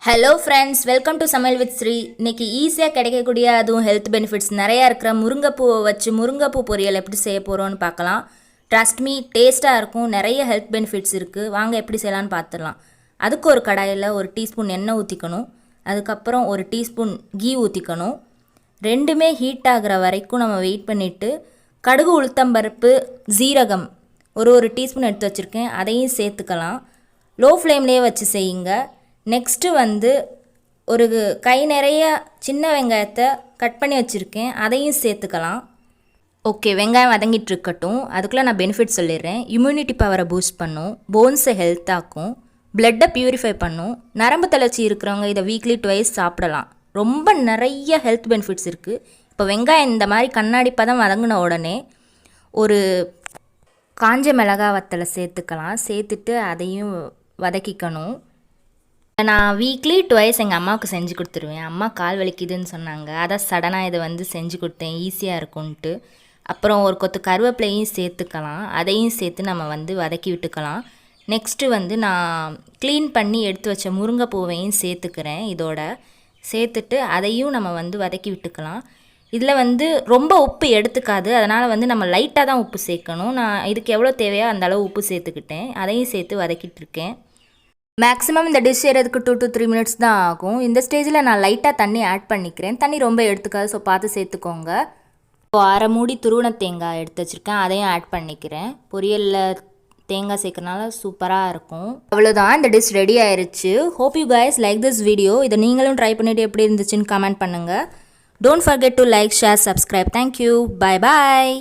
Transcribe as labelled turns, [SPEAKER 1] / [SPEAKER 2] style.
[SPEAKER 1] Hello friends, welcome to சமையல் with Sri. இன்றைக்கி ஈஸியாக கிடைக்கக்கூடிய அதுவும் ஹெல்த் பெனிஃபிட்ஸ் நிறையா இருக்கிற முருங்கைப்பூவை வச்சு முருங்கைப்பூ பொரியல் எப்படி செய்ய போகிறோன்னு பார்க்கலாம். ட்ரஸ்ட் மீ, டேஸ்ட்டாக இருக்கும். நிறைய ஹெல்த் பெனிஃபிட்ஸ் இருக்குது. வாங்க எப்படி செய்யலான்னு பார்த்துடலாம். அதுக்கு ஒரு கடாயில் ஒரு டீஸ்பூன் எண்ணெய் ஊற்றிக்கணும். அதுக்கப்புறம் ஒரு டீஸ்பூன் கீ ஊற்றிக்கணும். ரெண்டுமே ஹீட் ஆகிற வரைக்கும் நம்ம வெயிட் பண்ணிவிட்டு கடுகு, உளுத்தம்பருப்பு, ஜீரகம் ஒரு டீஸ்பூன் எடுத்து வச்சுருக்கேன், அதையும் சேர்த்துக்கலாம். லோ ஃப்ளேம்லேயே வச்சு செய்யுங்க. நெக்ஸ்ட்டு ஒரு கை நிறைய சின்ன வெங்காயத்தை கட் பண்ணி வச்சுருக்கேன், அதையும் சேர்த்துக்கலாம். ஓகே, வெங்காயம் வதங்கிட்டு இருக்கட்டும். அதுக்குள்ளே நான் பெனிஃபிட் சொல்லிடுறேன். இம்யூனிட்டி பவரை பூஸ்ட் பண்ணும், போன்ஸை ஹெல்த்தாக்கும், பிளட்டை ப்யூரிஃபை பண்ணும். நரம்பு தளர்ச்சி இருக்கிறவங்க இதை வீக்லி 2 சாப்பிடலாம். ரொம்ப நிறைய ஹெல்த் பெனிஃபிட்ஸ் இருக்குது. இப்போ வெங்காயம் இந்த மாதிரி கண்ணாடி பதம் வதங்கின உடனே ஒரு காஞ்ச மிளகாய் வத்தலை சேர்த்துக்கலாம். சேர்த்துட்டு அதையும் வதக்கிக்கணும். நான் வீக்லி 2 எங்கள் அம்மாவுக்கு செஞ்சு கொடுத்துருவேன். அம்மா கால் வலிக்குதுன்னு சொன்னாங்க, அதான் சடனாக இதை செஞ்சு கொடுத்தேன், ஈஸியாக இருக்கும்ன்ட்டு. அப்புறம் ஒரு கொத்து கருவேப்பிலையும் சேர்த்துக்கலாம். அதையும் சேர்த்து நம்ம வதக்கி விட்டுக்கலாம். நெக்ஸ்ட்டு நான் க்ளீன் பண்ணி எடுத்து வச்ச முருங்கைப்பூவையும் சேர்த்துக்கிறேன். இதோட சேர்த்துட்டு அதையும் நம்ம வதக்கி விட்டுக்கலாம். இதில் ரொம்ப உப்பு எடுத்துக்காது, அதனால் நம்ம லைட்டாக தான் உப்பு சேர்க்கணும். நான் இதுக்கு எவ்வளோ தேவையோ அந்த அளவு உப்பு சேர்த்துக்கிட்டேன். அதையும் சேர்த்து வதக்கிட்டு இருக்கேன். மேக்ஸிமம் இந்த டிஷ் செய்கிறதுக்கு 2 to 3 மினிட்ஸ் தான் ஆகும். இந்த ஸ்டேஜில் நான் லைட்டாக தண்ணி ஆட் பண்ணிக்கிறேன். தண்ணி ரொம்ப எடுத்துக்காது, ஸோ பார்த்து சேர்த்துக்கோங்க. இப்போ 1/2 மூடி துருவன தேங்காய் எடுத்து வச்சுருக்கேன், அதையும் ஆட் பண்ணிக்கிறேன். பொரியலில் தேங்காய் சேர்க்கறனால சூப்பராக இருக்கும். அவ்வளோதான், இந்த டிஷ் ரெடி ஆயிடுச்சு. Hope you guys like this video. இதை நீங்களும் ட்ரை பண்ணிவிட்டு எப்படி இருந்துச்சுன்னு கமெண்ட் பண்ணுங்கள். Don't forget to like, share, subscribe. Thank you. Bye bye.